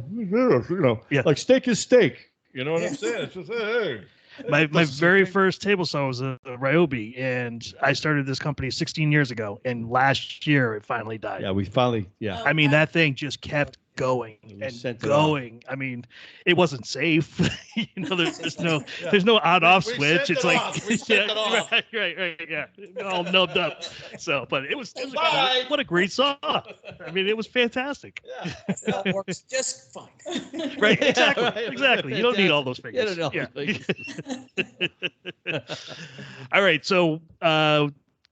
[SPEAKER 1] Yeah.
[SPEAKER 2] Like steak is steak. You know what I'm saying? It's just, hey.
[SPEAKER 1] My very first table saw was a Ryobi, and I started this company 16 years ago, and last year it finally died.
[SPEAKER 2] Yeah, we finally, yeah.
[SPEAKER 1] I mean, that thing just kept going
[SPEAKER 2] We
[SPEAKER 1] and
[SPEAKER 2] sent it
[SPEAKER 1] going. I mean, it wasn't safe. There's no on-off
[SPEAKER 2] We
[SPEAKER 1] switch.
[SPEAKER 2] sent
[SPEAKER 1] It's
[SPEAKER 2] it
[SPEAKER 1] like
[SPEAKER 2] off. We sent it off.
[SPEAKER 1] right, yeah, all nubbed up. So, but it was
[SPEAKER 2] Bye.
[SPEAKER 1] what a great saw. I mean, it was fantastic.
[SPEAKER 2] Yeah.
[SPEAKER 3] It works just fine.
[SPEAKER 1] Right, exactly,
[SPEAKER 2] right.
[SPEAKER 1] exactly. You don't need all those
[SPEAKER 2] You
[SPEAKER 1] fingers.
[SPEAKER 2] don't know.
[SPEAKER 1] All right, so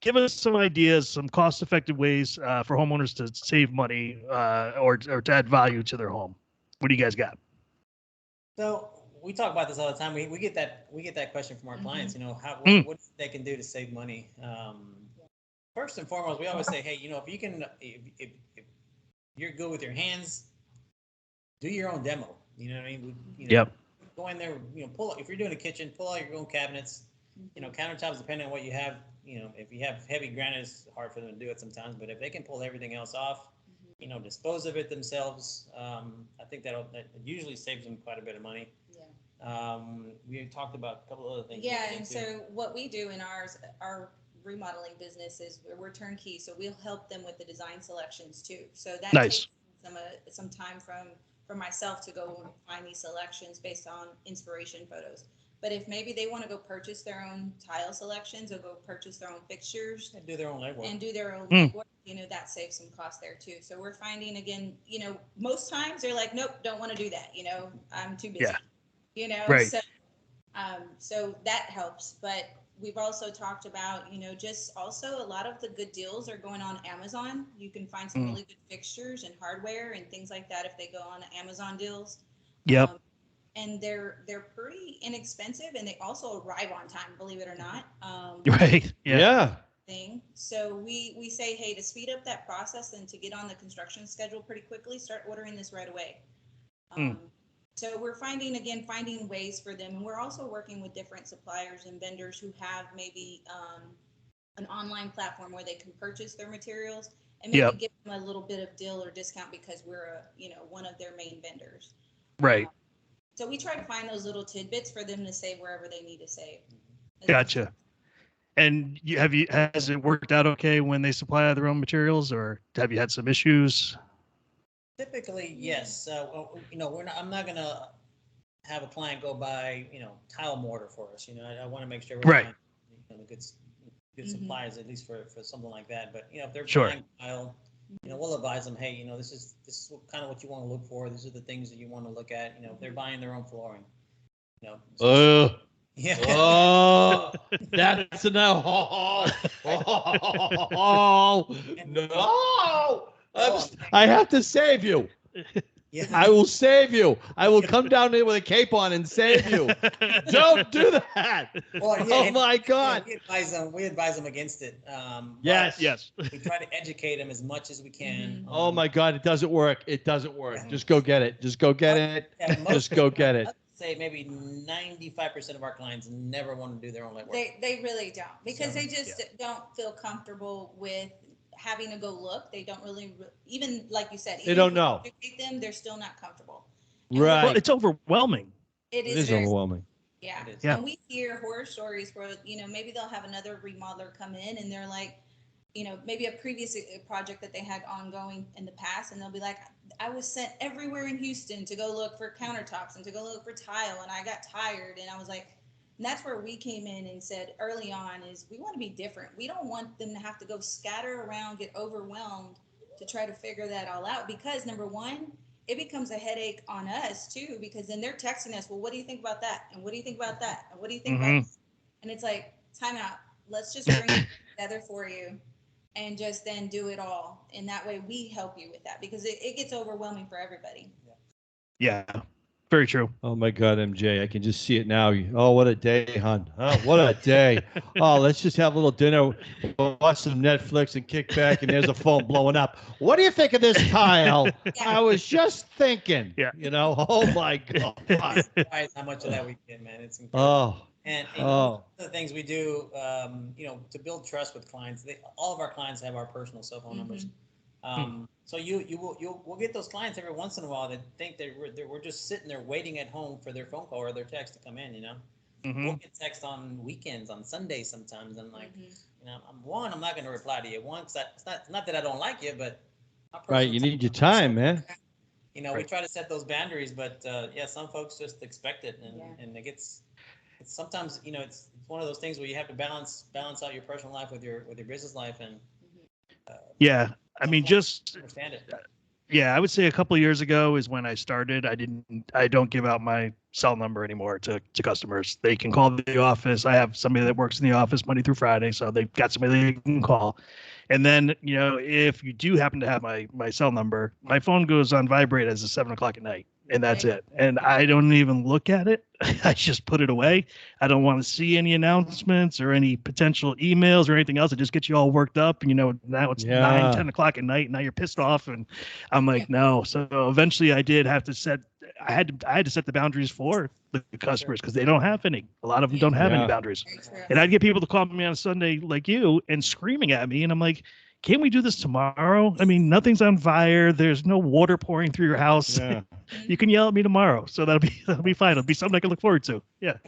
[SPEAKER 1] give us some ideas, some cost-effective ways for homeowners to save money or to add value to their home. What do you guys got?
[SPEAKER 3] So we talk about this all the time. We get that question from our
[SPEAKER 4] Mhm.
[SPEAKER 3] clients.
[SPEAKER 1] Mm.
[SPEAKER 3] What they can do to save money. First and foremost, we always say, hey, if you can, if you're good with your hands, do your own demo. You know what I mean?
[SPEAKER 1] Yep.
[SPEAKER 3] Go in there. Pull. If you're doing a kitchen, pull out your own cabinets. Countertops, depending on what you have. If you have heavy granite, it's hard for them to do it sometimes. But if they can pull everything else off, dispose of it themselves, I think that usually saves them quite a bit of money.
[SPEAKER 4] Yeah.
[SPEAKER 3] We talked about a couple other things.
[SPEAKER 4] Yeah, and so what we do in our remodeling business is we're turnkey, so we'll help them with the design selections too. So that
[SPEAKER 1] Nice.
[SPEAKER 4] takes some time from myself to go and find these selections based on inspiration photos. But if maybe they want to go purchase their own tile selections or go purchase their own fixtures
[SPEAKER 3] And do their own legwork.
[SPEAKER 4] and do their own
[SPEAKER 1] Mm.
[SPEAKER 4] work, that saves some cost there too. So we're finding again, most times they're like, nope, don't want to do that. I'm too busy.
[SPEAKER 1] Yeah. Right.
[SPEAKER 4] So that helps. But we've also talked about, just also a lot of the good deals are going on Amazon. You can find some really good fixtures and hardware and things like that if they go on Amazon deals.
[SPEAKER 1] Yep.
[SPEAKER 4] And they're pretty inexpensive, and they also arrive on time, believe it or not.
[SPEAKER 1] Right. Yeah.
[SPEAKER 4] Thing. So we say, hey, to speed up that process and to get on the construction schedule pretty quickly, start ordering this right away. So we're finding ways for them, and we're also working with different suppliers and vendors who have maybe an online platform where they can purchase their materials and maybe give them a little bit of deal or discount because we're one of their main vendors.
[SPEAKER 1] Right.
[SPEAKER 4] So we try to find those little tidbits for them to save wherever they need to save.
[SPEAKER 1] Gotcha. And has it worked out okay when they supply their own materials, or have you had some issues?
[SPEAKER 3] Typically, yes. I'm not gonna have a client go buy, tile mortar for us. I want to make sure we're
[SPEAKER 1] Right.
[SPEAKER 3] buying, good suppliers at least for something like that. But if they're
[SPEAKER 1] Sure.
[SPEAKER 3] buying tile, we'll advise them, hey, this is kind of what you want to look for. These are the things that you want to look at. If they're buying their own flooring, yeah.
[SPEAKER 2] Oh, that's a no. Oh, no. I have to save you.
[SPEAKER 3] Yeah.
[SPEAKER 2] I will save you. I will come down here with a cape on and save you. Don't do that.
[SPEAKER 3] Well,
[SPEAKER 2] Oh my God.
[SPEAKER 3] We advise them against it.
[SPEAKER 2] Yes.
[SPEAKER 1] Yes.
[SPEAKER 3] We try to educate them as much as we can.
[SPEAKER 2] Oh my God. It doesn't work. It doesn't work. Just go get it. Just go get it.
[SPEAKER 3] Yeah,
[SPEAKER 2] Just go get it.
[SPEAKER 3] say maybe 95% of our clients never want to do their own legwork.
[SPEAKER 4] They really don't, because they just don't feel comfortable with having to go look. They don't really, even like you said,
[SPEAKER 2] They don't know.
[SPEAKER 4] Educate them, they're still not comfortable.
[SPEAKER 2] Right.
[SPEAKER 1] Well, it's overwhelming.
[SPEAKER 4] It
[SPEAKER 2] It is
[SPEAKER 4] very,
[SPEAKER 2] overwhelming.
[SPEAKER 4] yeah.
[SPEAKER 3] It is.
[SPEAKER 1] Yeah.
[SPEAKER 4] And we hear horror stories where, maybe they'll have another remodeler come in and they're like, maybe a previous project that they had ongoing in the past, and they'll be like, I was sent everywhere in Houston to go look for countertops and to go look for tile, and I got tired. And I was like, and that's where we came in and said early on is we want to be different. We don't want them to have to go scatter around, get overwhelmed to try to figure that all out, because number one, it becomes a headache on us too, because then they're texting us, well, what do you think about that? And what do you think about that? And what do you think about this? And it's like, time out. Let's just bring it together for you and just then do it all. And that way we help you with that, because it gets overwhelming for everybody.
[SPEAKER 1] Yeah, very true.
[SPEAKER 2] Oh my God, MJ, I can just see it now. Oh, what a day, hon. Oh, what a day. Oh, let's just have a little dinner, watch some Netflix and kick back, and there's a phone blowing up. What do you think of this tile? I was just thinking.
[SPEAKER 1] Yeah.
[SPEAKER 2] Oh my God.
[SPEAKER 3] Surprised how much of that we get, man. It's incredible.
[SPEAKER 2] Oh.
[SPEAKER 3] And one of the things we do, to build trust with clients, all of our clients have our personal cell phone numbers. So we'll get those clients every once in a while that think we're just sitting there waiting at home for their phone call or their text to come in. We'll get text on weekends, on Sundays sometimes. I'm like, I'm not going to reply to you. One, 'cause it's not that I don't like you, but
[SPEAKER 2] right, you need your time, man.
[SPEAKER 3] We try to set those boundaries, but some folks just expect it, and it gets. It's sometimes it's one of those things where you have to balance out your personal life with your business life, and
[SPEAKER 1] yeah, I mean, just
[SPEAKER 3] understand it.
[SPEAKER 1] Yeah, I would say a couple of years ago is when I started. I don't give out my cell number anymore to customers. They can call the office. I have somebody that works in the office Monday through Friday, so they've got somebody they can call. And then, if you do happen to have my cell number, my phone goes on vibrate as it's 7:00 at night, and that's it. And I don't even look at it. I just put it away. I don't want to see any announcements or any potential emails or anything else. It just gets you all worked up. And, now it's 9, 10 o'clock at night. And now you're pissed off. And I'm like, no. So eventually I did have to I had to set the boundaries for the customers, because they don't have any. A lot of them don't have any boundaries. And I'd get people to call me on a Sunday like you and screaming at me. And I'm like, can't we do this tomorrow? I mean, nothing's on fire. There's no water pouring through your house. Yeah. You can yell at me tomorrow. So that'll be fine. It'll be something I can look forward to. Yeah.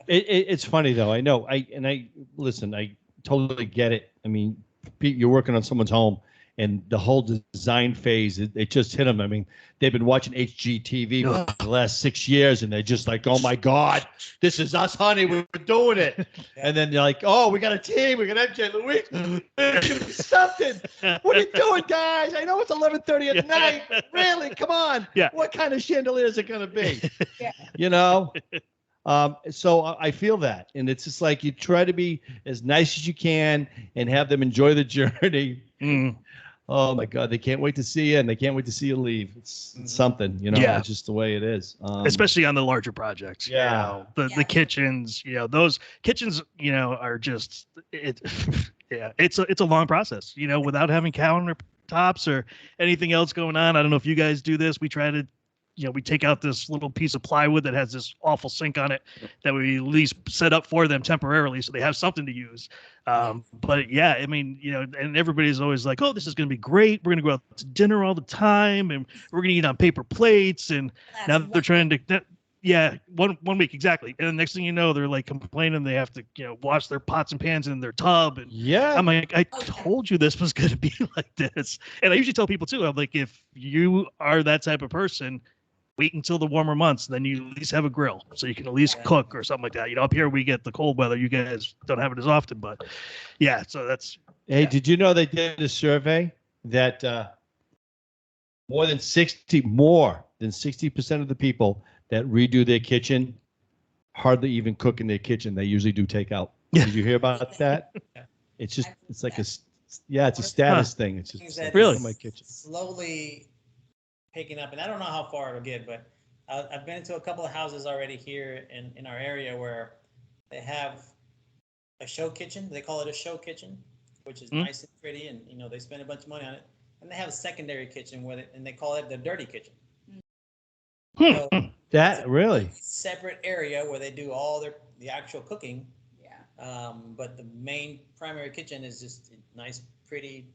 [SPEAKER 2] It's funny though. I know. I listen, I totally get it. I mean, you're working on someone's home, and the whole design phase, it just hit them. I mean, they've been watching HGTV for the last 6 years, and they're just like, oh my God, this is us, honey. We're doing it. And then they're like, oh, we got a team. We got MJ, Luis. Something. What are you doing, guys? I know it's 11:30 at night. Really? Come on.
[SPEAKER 1] Yeah.
[SPEAKER 2] What kind of chandelier is it going to be? So I feel that. And it's just like you try to be as nice as you can and have them enjoy the journey. Oh my God, they can't wait to see you, and they can't wait to see you leave. It's something,
[SPEAKER 1] Yeah.
[SPEAKER 2] It's just the way it is.
[SPEAKER 1] Especially on the larger projects.
[SPEAKER 2] Yeah.
[SPEAKER 1] The kitchens, those kitchens, are just it. Yeah, it's a long process, without having countertops or anything else going on. I don't know if you guys do this. We try to, we take out this little piece of plywood that has this awful sink on it that we at least set up for them temporarily so they have something to use. But yeah, I mean, and everybody's always like, oh, this is going to be great. We're going to go out to dinner all the time, and we're going to eat on paper plates. And now they're trying to, one week exactly. And the next thing you know, they're like complaining they have to, wash their pots and pans in their tub. And I'm like, I told you this was going to be like this. And I usually tell people too, I'm like, if you are that type of person, wait until the warmer months, then you at least have a grill, so you can at least cook or something like that. Up here we get the cold weather. You guys don't have it as often, but yeah. So that's.
[SPEAKER 2] Hey, did you know they did a survey that more than 60% of the people that redo their kitchen hardly even cook in their kitchen. They usually do takeout. Did you hear about that? It's like it's a status thing. It's just
[SPEAKER 1] really
[SPEAKER 2] in my kitchen.
[SPEAKER 3] Slowly picking up, and I don't know how far it'll get, but I've been to a couple of houses already here in our area where they have a show kitchen. They call it a show kitchen, which is nice and pretty, and they spend a bunch of money on it. And they have a secondary kitchen and they call it the dirty kitchen. So
[SPEAKER 2] That really?
[SPEAKER 3] Separate area where they do all the actual cooking.
[SPEAKER 4] Yeah.
[SPEAKER 3] But the main primary kitchen is just a nice, pretty,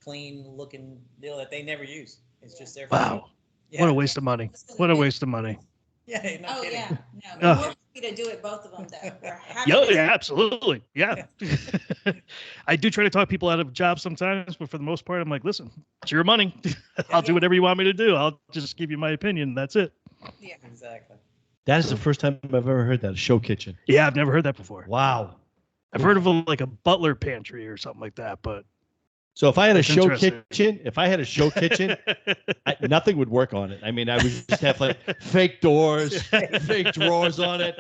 [SPEAKER 3] clean looking deal that they never use. It's just there for
[SPEAKER 1] Wow.
[SPEAKER 3] Yeah.
[SPEAKER 1] What a waste of money. What a waste of money.
[SPEAKER 3] Yeah, not
[SPEAKER 4] Oh
[SPEAKER 3] kidding.
[SPEAKER 4] yeah, no,
[SPEAKER 1] Oh.
[SPEAKER 4] we're happy to do it, both of them. Though we're happy.
[SPEAKER 1] Yeah,
[SPEAKER 4] to
[SPEAKER 1] yeah, absolutely. Yeah. I do try to talk people out of jobs sometimes, but for the most part, I'm like, listen, it's your money. I'll do whatever you want me to do. I'll just give you my opinion. That's it.
[SPEAKER 4] Yeah.
[SPEAKER 3] Exactly.
[SPEAKER 2] That is the first time I've ever heard that, a show kitchen.
[SPEAKER 1] Yeah, I've never heard that before.
[SPEAKER 2] Wow.
[SPEAKER 1] I've heard of like a butler pantry or something like that, but
[SPEAKER 2] So if I had a
[SPEAKER 1] That's
[SPEAKER 2] show
[SPEAKER 1] interesting.
[SPEAKER 2] kitchen, nothing would work on it. I mean, I would just have like fake doors, fake drawers on it.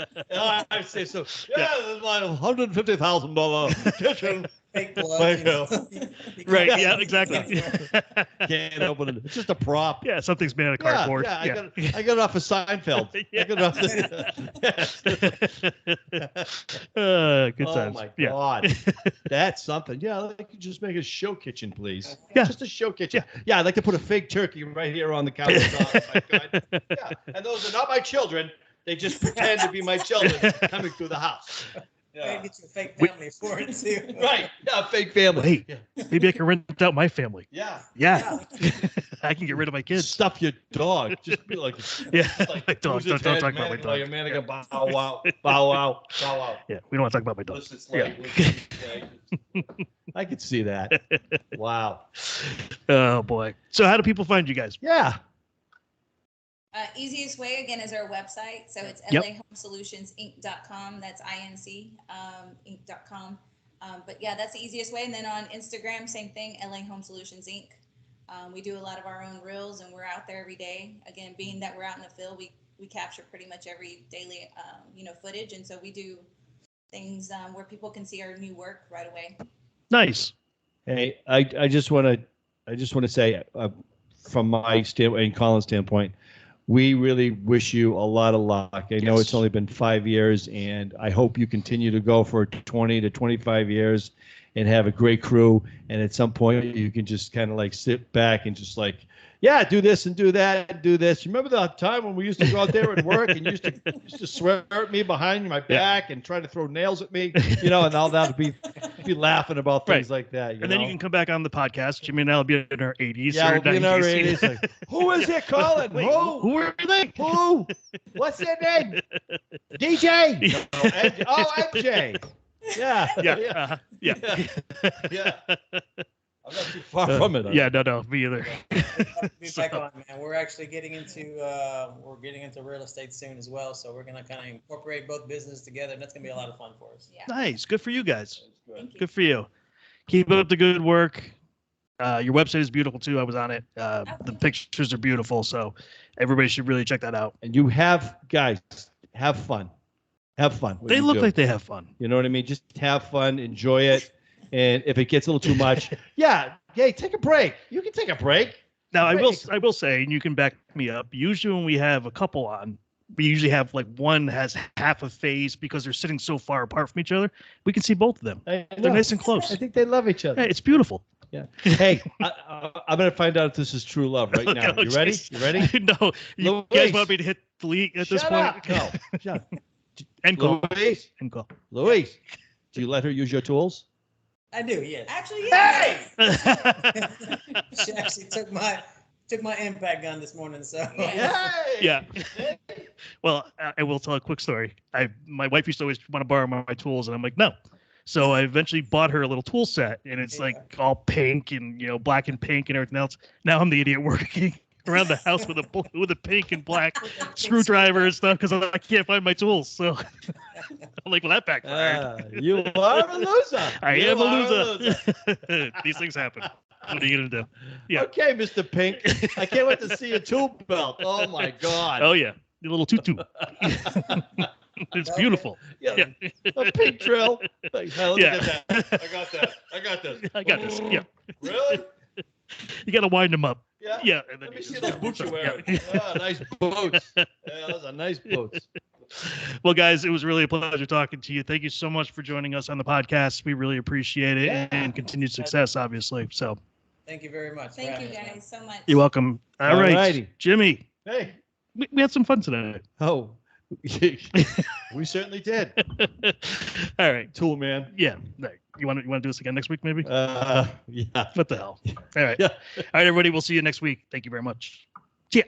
[SPEAKER 2] I'd say so. Yeah, this is my $150,000 kitchen.
[SPEAKER 3] Fake
[SPEAKER 2] Fake
[SPEAKER 3] gloves.
[SPEAKER 1] right. Yeah, exactly.
[SPEAKER 2] Can't open it. It's just a prop.
[SPEAKER 1] Yeah, something's made out of
[SPEAKER 2] Yeah,
[SPEAKER 1] cardboard.
[SPEAKER 2] yeah, I got it off of Seinfeld.
[SPEAKER 1] Yeah.
[SPEAKER 2] I got it off
[SPEAKER 1] Good
[SPEAKER 2] Oh
[SPEAKER 1] times.
[SPEAKER 2] my
[SPEAKER 1] Yeah.
[SPEAKER 2] God, that's something. Yeah, I'd like to just make a show kitchen, please.
[SPEAKER 1] Yeah.
[SPEAKER 2] Just a show kitchen. Yeah, I'd like to put a fake turkey right here on the countertop. If I could. Yeah, and those are not my children. They just pretend to be my children coming through the house.
[SPEAKER 3] Yeah. Get you a fake family for it too.
[SPEAKER 2] Right. Yeah, fake family.
[SPEAKER 1] Wait.
[SPEAKER 2] Yeah.
[SPEAKER 1] Maybe I can rent out my family.
[SPEAKER 2] Yeah.
[SPEAKER 1] Yeah. I can get rid of my kids.
[SPEAKER 2] Stuff your dog. Just be like,
[SPEAKER 1] Yeah.
[SPEAKER 2] like
[SPEAKER 1] My dog.
[SPEAKER 2] lose its
[SPEAKER 1] Don't
[SPEAKER 2] head,
[SPEAKER 1] talk about my
[SPEAKER 2] man,
[SPEAKER 1] dog.
[SPEAKER 2] like a man, like a bow wow, bow wow, bow wow.
[SPEAKER 1] Yeah, we don't want to talk about my dog.
[SPEAKER 2] Listen, it's
[SPEAKER 1] Yeah.
[SPEAKER 2] like, I could see that. Wow.
[SPEAKER 1] Oh boy. So how do people find you guys?
[SPEAKER 2] Yeah.
[SPEAKER 4] Easiest way again is our website. So it's
[SPEAKER 1] Yep.
[SPEAKER 4] lahomesolutionsInc.com. That's INC Inc.com. But yeah, that's the easiest way. And then on Instagram, same thing, LA Home Solutions Inc. We do a lot of our own reels, and we're out there every day. Again, being that we're out in the field, we capture pretty much every daily footage, and so we do things where people can see our new work right away.
[SPEAKER 1] Nice.
[SPEAKER 2] Hey, I just want to say, from my standpoint and Colin's standpoint, we really wish you a lot of luck. I know
[SPEAKER 1] Yes.
[SPEAKER 2] it's only been 5 years, and I hope you continue to go for 20 to 25 years and have a great crew. And at some point, you can just kind of like sit back and just like, yeah, do this and do that and do this. Remember the time when we used to go out there and work and you used to swear at me behind my back and try to throw nails at me, and all that would be laughing about things like that.
[SPEAKER 1] And then you can come back on the podcast. Jimmy and I will be in our 80s.
[SPEAKER 2] Yeah,
[SPEAKER 1] or
[SPEAKER 2] we'll be in our
[SPEAKER 1] 90s.
[SPEAKER 2] 80s. Like, who is it, Colin?
[SPEAKER 1] Wait,
[SPEAKER 2] Who?
[SPEAKER 1] who are they?
[SPEAKER 2] Who? What's their name? DJ. MJ. Yeah.
[SPEAKER 1] Yeah. Yeah.
[SPEAKER 2] Yeah. I'm not too far from it.
[SPEAKER 1] Yeah. No, me either.
[SPEAKER 3] Be back on, man. We're actually getting into real estate soon as well. So we're gonna kind of incorporate both business together, and that's gonna be a lot of fun for us.
[SPEAKER 4] Yeah.
[SPEAKER 1] Nice. Good for you guys.
[SPEAKER 4] Thank you.
[SPEAKER 1] Good for you. Keep up the good work. Your website is beautiful too. I was on it. The pictures are beautiful. So everybody should really check that out.
[SPEAKER 2] And you guys, have fun. Have fun.
[SPEAKER 1] They look like they have fun.
[SPEAKER 2] You know what I mean? Just have fun, enjoy it. And if it gets a little too much, hey, take a break. You can take a break.
[SPEAKER 1] Now, I will say, and you can back me up. Usually, when we have a couple on, we usually have like one has half a face because they're sitting so far apart from each other. We can see both of them.
[SPEAKER 2] I
[SPEAKER 1] They're
[SPEAKER 2] know.
[SPEAKER 1] nice and close.
[SPEAKER 2] I think they love each other.
[SPEAKER 1] Hey, it's beautiful.
[SPEAKER 2] Yeah. Hey, I'm going to find out if this is true love right now.
[SPEAKER 1] Oh,
[SPEAKER 2] You ready?
[SPEAKER 1] jeez.
[SPEAKER 2] You ready?
[SPEAKER 1] No, you
[SPEAKER 2] Luis.
[SPEAKER 1] guys want me to hit delete at this
[SPEAKER 2] Shut
[SPEAKER 1] point?
[SPEAKER 2] up. No. Shut up.
[SPEAKER 1] End call.
[SPEAKER 2] Luis,
[SPEAKER 1] End call.
[SPEAKER 2] Luis, do you let her use your tools?
[SPEAKER 3] I do, yes.
[SPEAKER 4] Actually, yeah.
[SPEAKER 3] She actually took my impact gun this morning. So
[SPEAKER 4] Yeah.
[SPEAKER 1] Yeah. Well, I will tell a quick story. My wife used to always want to borrow my tools, and I'm like, no. So I eventually bought her a little tool set, and it's like all pink and black and pink and everything else. Now I'm the idiot working around the house with a pink and black screwdriver and stuff because I can't find my tools. So I'm like, well, that backfired.
[SPEAKER 2] You are a loser.
[SPEAKER 1] I
[SPEAKER 2] You
[SPEAKER 1] am a
[SPEAKER 2] are
[SPEAKER 1] loser. These things happen. What are you gonna do? Yeah.
[SPEAKER 2] Okay, Mr. Pink. I can't wait to see your tool belt. Oh my God.
[SPEAKER 1] Oh yeah, the little tutu. It's beautiful.
[SPEAKER 2] Yeah. A pink drill. Like, hey, let me
[SPEAKER 1] Yeah.
[SPEAKER 2] get that. I got that. I got this.
[SPEAKER 1] I got this. Yeah.
[SPEAKER 2] Really?
[SPEAKER 1] You got to wind them up.
[SPEAKER 2] Yeah.
[SPEAKER 1] Yeah. And then
[SPEAKER 2] Let me
[SPEAKER 1] you
[SPEAKER 2] see
[SPEAKER 1] just-
[SPEAKER 2] those boots you're wearing.
[SPEAKER 1] Yeah.
[SPEAKER 2] Nice boots. Yeah, those are nice boots.
[SPEAKER 1] Well, guys, it was really a pleasure talking to you. Thank you so much for joining us on the podcast. We really appreciate it,
[SPEAKER 2] Yeah.
[SPEAKER 1] and continued success, obviously. So
[SPEAKER 3] thank you very much. for
[SPEAKER 4] Thank you
[SPEAKER 3] having us, man.
[SPEAKER 4] guys so much.
[SPEAKER 1] you're welcome. All right,
[SPEAKER 2] Alrighty.
[SPEAKER 1] Jimmy.
[SPEAKER 2] Hey,
[SPEAKER 1] we had some fun today.
[SPEAKER 2] Oh, we certainly did.
[SPEAKER 1] All right.
[SPEAKER 2] Tool man.
[SPEAKER 1] Yeah. Right. You want to do this again next week, maybe?
[SPEAKER 2] Yeah.
[SPEAKER 1] What the hell? All right.
[SPEAKER 2] Yeah.
[SPEAKER 1] All right, everybody. We'll see you next week. Thank you very much. Yeah.